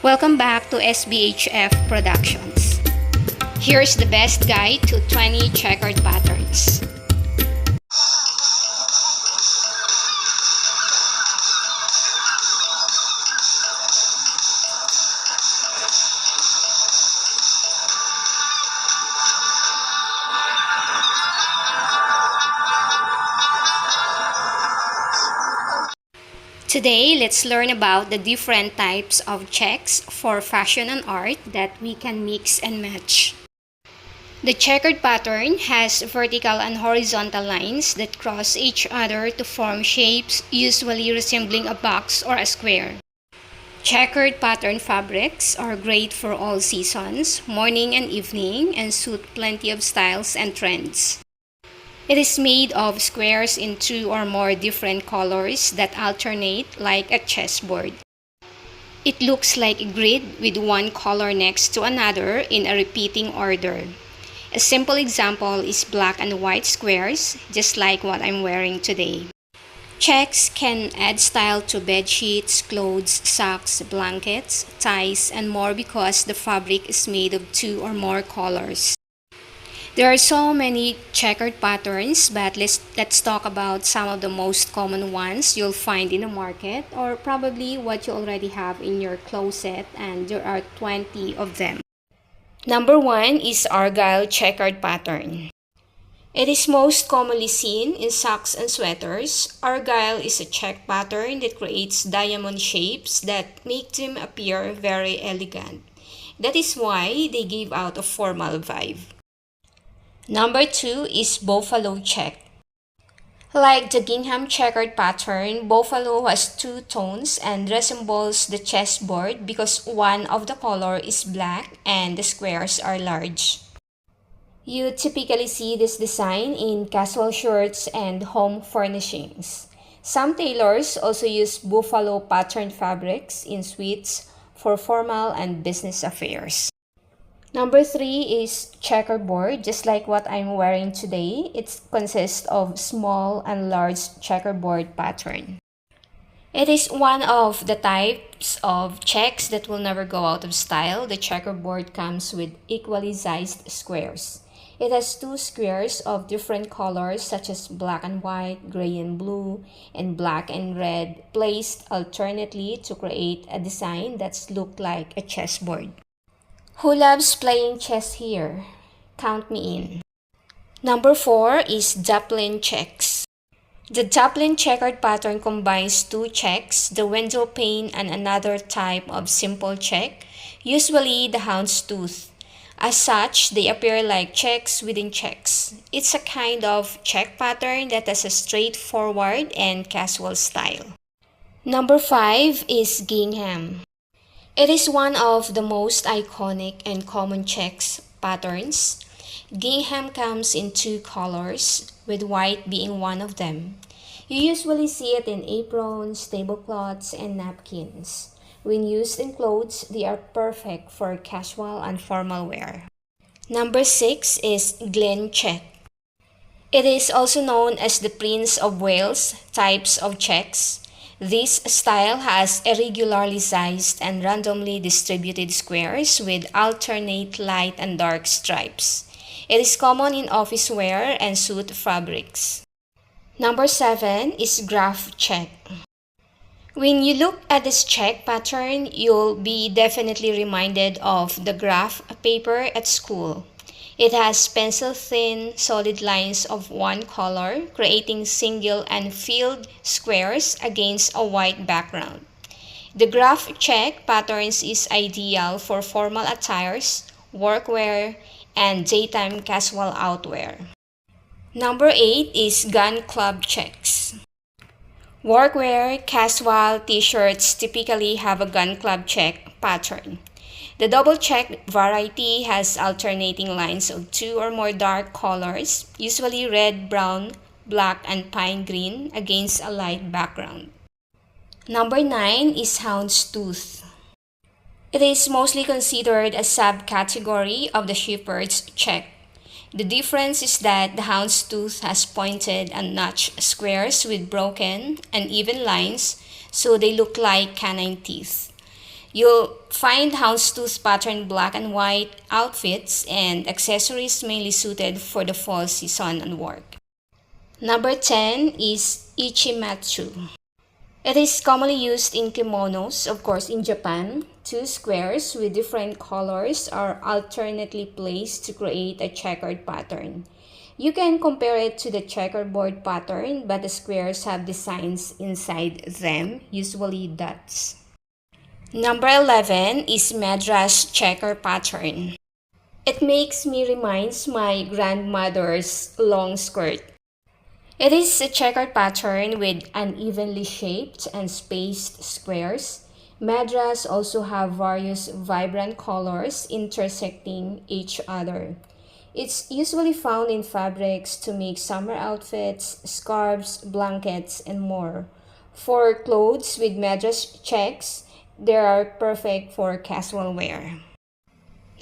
Welcome back to SBHF Productions. Here's the best guide to 20 checkered patterns. Today, let's learn about the different types of checks for fashion and art that we can mix and match. The checkered pattern has vertical and horizontal lines that cross each other to form shapes usually resembling a box or a square. Checkered pattern fabrics are great for all seasons, morning and evening, and suit plenty of styles and trends. It is made of squares in 2 or more different colors that alternate like a chessboard. It looks like a grid with one color next to another in a repeating order. A simple example is black and white squares, just like what I'm wearing today. Checks can add style to bed sheets, clothes, socks, blankets, ties, and more because the fabric is made of 2 or more colors. There are so many checkered patterns, but let's talk about some of the most common ones you'll find in the market, or probably what you already have in your closet, and there are 20 of them. Number 1 is Argyle checkered pattern. It is most commonly seen in socks and sweaters. Argyle is a check pattern that creates diamond shapes that make them appear very elegant. That is why they give out a formal vibe. Number 2 is Buffalo check. Like the gingham checkered pattern, Buffalo has 2 tones and resembles the chessboard because one of the color is black and the squares are large. You typically see this design in casual shirts and home furnishings. Some tailors also use Buffalo pattern fabrics in suites for formal and business affairs. Number 3 is checkerboard, just like what I'm wearing today. It consists of small and large checkerboard pattern. It is one of the types of checks that will never go out of style. The checkerboard comes with equally sized squares. It has 2 squares of different colors such as black and white, gray and blue, and black and red, placed alternately to create a design that's looked like a chessboard. Who loves playing chess here? Count me in. Number 4 is Dublin checks. The Dublin checkered pattern combines 2 checks, the window pane and another type of simple check, usually the houndstooth. As such, they appear like checks within checks. It's a kind of check pattern that has a straightforward and casual style. Number 5 is gingham. It is one of the most iconic and common checks patterns. Gingham comes in 2 colors, with white being one of them. You usually see it in aprons, tablecloths, and napkins. When used in clothes, they are perfect for casual and formal wear. Number 6 is Glen check. It is also known as the Prince of Wales types of checks. This style has irregularly sized and randomly distributed squares with alternate light and dark stripes. It is common in office wear and suit fabrics. Number 7 is graph check. When you look at this check pattern, you'll be definitely reminded of the graph paper at school. It has pencil-thin, solid lines of one color, creating single and filled squares against a white background. The graph check patterns is ideal for formal attires, workwear, and daytime casual outwear. Number 8 is gun club checks. Workwear, casual t-shirts typically have a gun club check pattern. The double check variety has alternating lines of 2 or more dark colors, usually red, brown, black, and pine green against a light background. Number 9 is houndstooth. It is mostly considered a subcategory of the shepherd's check. The difference is that the houndstooth has pointed and notched squares with broken and even lines, so they look like canine teeth. You'll find houndstooth pattern black and white outfits and accessories mainly suited for the fall season and work. Number 10 is ichimatsu. It is commonly used in kimonos, of course in Japan. Two squares with different colors are alternately placed to create a checkered pattern. You can compare it to the checkerboard pattern, but the squares have designs inside them, usually dots. Number 11 is Madras checker pattern. It makes me reminds my grandmother's long skirt. It is a checkered pattern with unevenly shaped and spaced squares. Madras also have various vibrant colors intersecting each other. It's usually found in fabrics to make summer outfits, scarves, blankets, and more. For clothes with Madras checks, they are perfect for casual wear.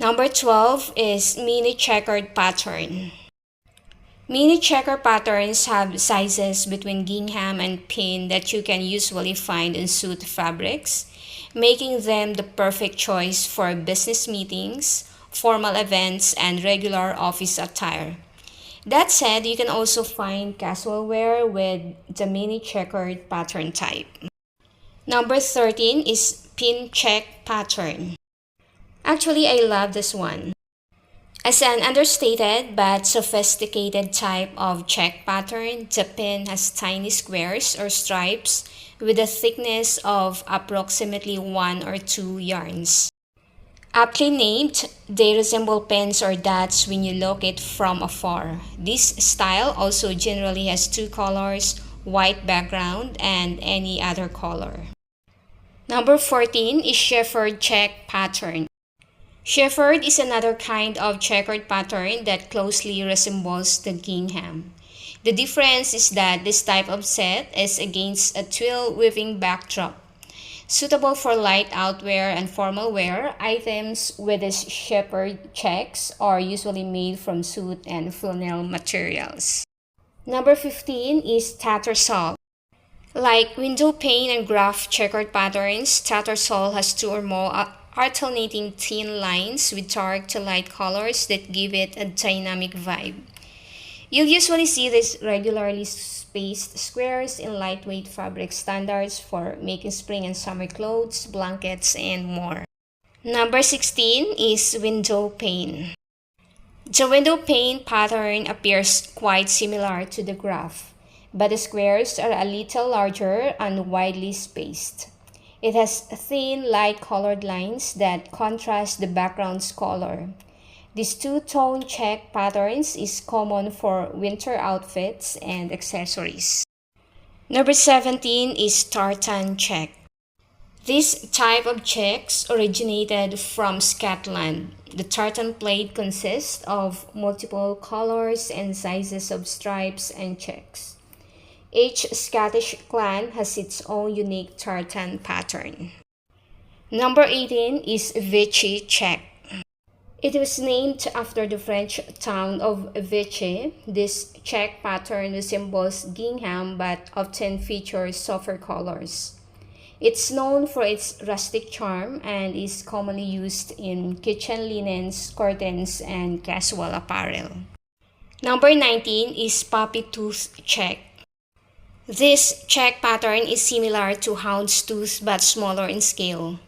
Number 12 is mini checkered pattern. Mini checker patterns have sizes between gingham and pin that you can usually find in suit fabrics, making them the perfect choice for business meetings, formal events, and regular office attire. That said, you can also find casual wear with the mini checkered pattern type. Number 13 is pin check pattern. Actually, I love this one. As an understated but sophisticated type of check pattern, the pin has tiny squares or stripes with a thickness of approximately 1 or 2 yarns. Aptly named, they resemble pins or dots when you look it from afar. This style also generally has two colors, white background and any other color. Number 14 is Checkerd check pattern. Checkerd is another kind of checkered pattern that closely resembles the gingham. The difference is that this type of set is against a twill weaving backdrop. Suitable for light outwear and formal wear, items with these Checkerd checks are usually made from suit and flannel materials. Number 15 is tattersall. Like window pane and graph checkered patterns, tattersall has two or more alternating thin lines with dark to light colors that give it a dynamic vibe. You'll usually see these regularly spaced squares in lightweight fabric standards for making spring and summer clothes, blankets, and more. Number 16 is window pane. The window pane pattern appears quite similar to the graph, but the squares are a little larger and widely spaced. It has thin, light-colored lines that contrast the background's color. These two-tone check patterns is common for winter outfits and accessories. Number 17 is tartan check. This type of checks originated from Scotland. The tartan plate consists of multiple colors and sizes of stripes and checks. Each Scottish clan has its own unique tartan pattern. Number 18 is Vichy check. It was named after the French town of Vichy. This check pattern resembles gingham but often features softer colors. It's known for its rustic charm and is commonly used in kitchen linens, curtains, and casual apparel. Number 19 is puppy tooth check. This check pattern is similar to houndstooth but smaller in scale.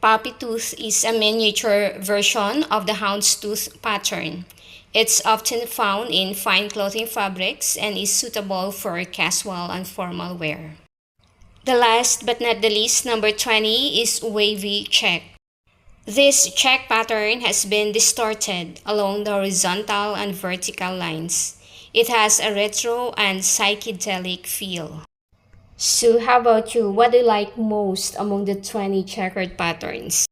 Puppy tooth is a miniature version of the houndstooth pattern. It's often found in fine clothing fabrics and is suitable for casual and formal wear. The last but not the least, number 20 is wavy check. This check pattern has been distorted along the horizontal and vertical lines. It has a retro and psychedelic feel. So how about you? What do you like most among the 20 checkered patterns?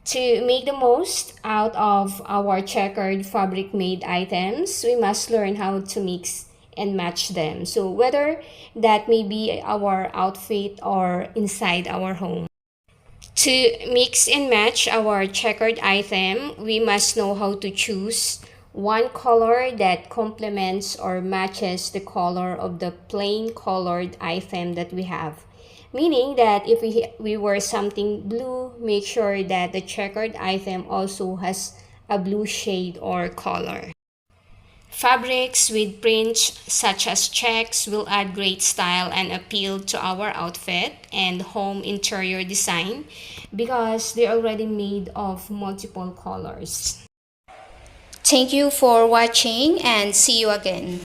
To make the most out of our checkered fabric made items, we must learn how to mix and match them. So whether that may be our outfit or inside our home. To mix and match our checkered item, we must know how to choose one color that complements or matches the color of the plain colored item that we have. Meaning that if we wear something blue, make sure that the checkered item also has a blue shade or color. Fabrics with prints such as checks will add great style and appeal to our outfit and home interior design because they're already made of multiple colors. Thank you for watching and see you again.